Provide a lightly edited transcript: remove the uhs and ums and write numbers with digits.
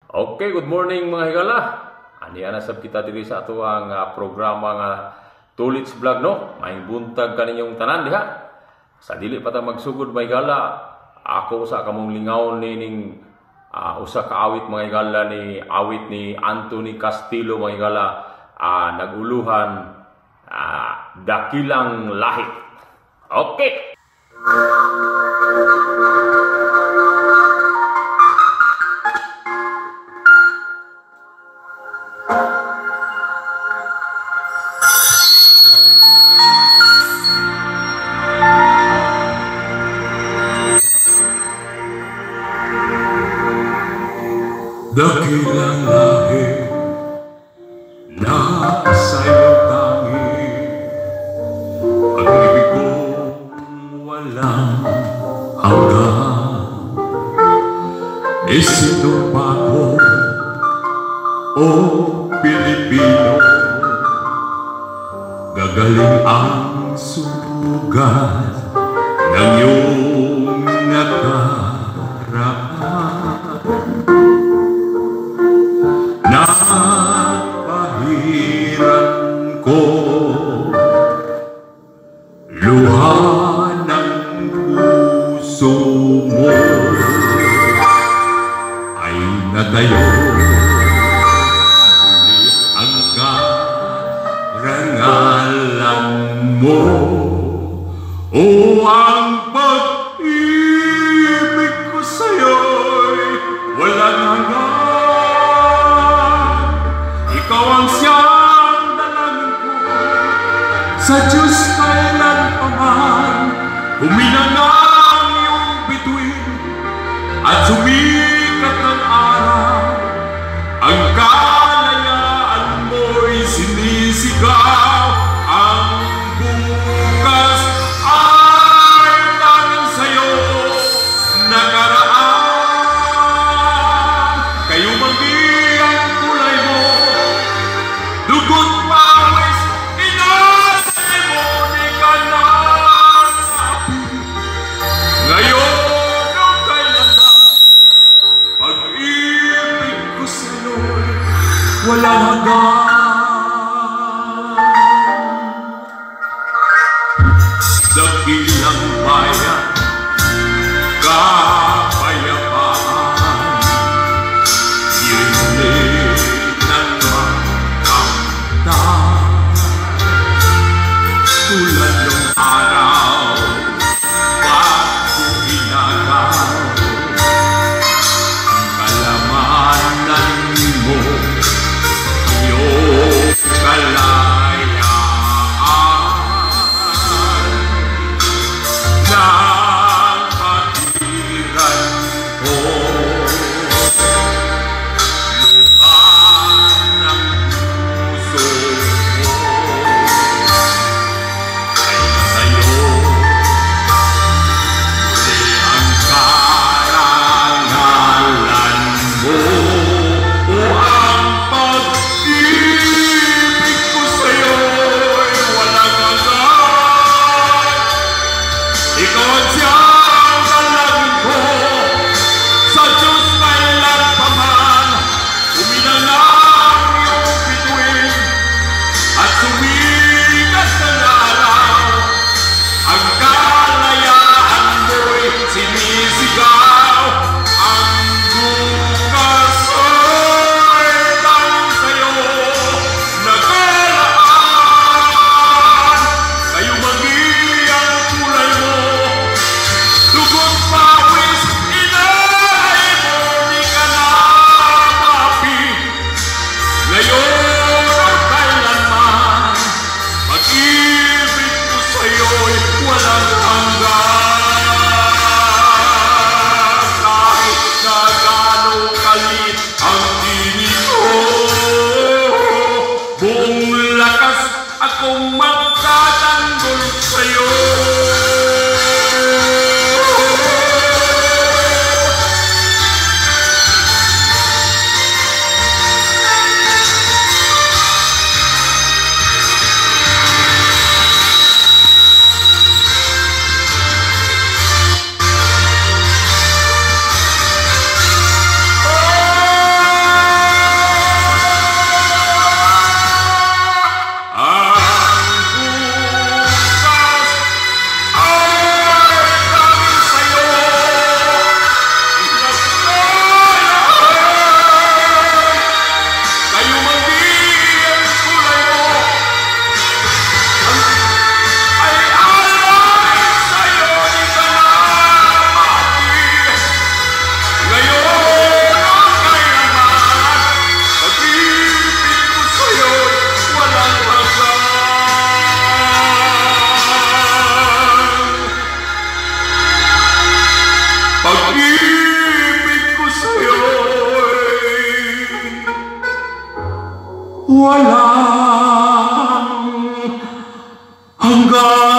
Okay, good morning mga higala. Aniya na sab kita diri sa ato ang programa nga Tulits Vlog, no? Maayong buntag kaninyong tanan diha. Sa dili pa ta magsugod mga higala, ako sa kamong lingaw ning usa ka awit mga higala ni awit ni Anthony Castillo mga higala, naguluhan dakilang lahi. Okay. Dakilang lahi na sa'yo tangi, pag-ibig kong walang hanggan. Isinumpa ko, o Pilipino, gagaling ang sugat ng iyong nakaraan. Napahiran ko luha ng puso mo ay natayo muli ang karangalan mo. O ang pag-ibig ko sa'yo'y walang hanggan. Ikaw ang siyang dalangin ko sa Diyos kailan pa man. Huminanang iyong bituin at sumikat ng araw. Ang kalayaan mo'y sinisigaw. Ang bukas ay tanging sa'yo nakaraan. Kayo magiging kulay mo, dugot pawis, inasay mo, di ka na sabi. Ngayon o kailanman, pag-ibig ko sa'yo'y walang hanggan. Dakilang bayan, kapayapaan, hindi tulad ng araw, bago hinagaw, kalamanan mo, iyong walang hanggan.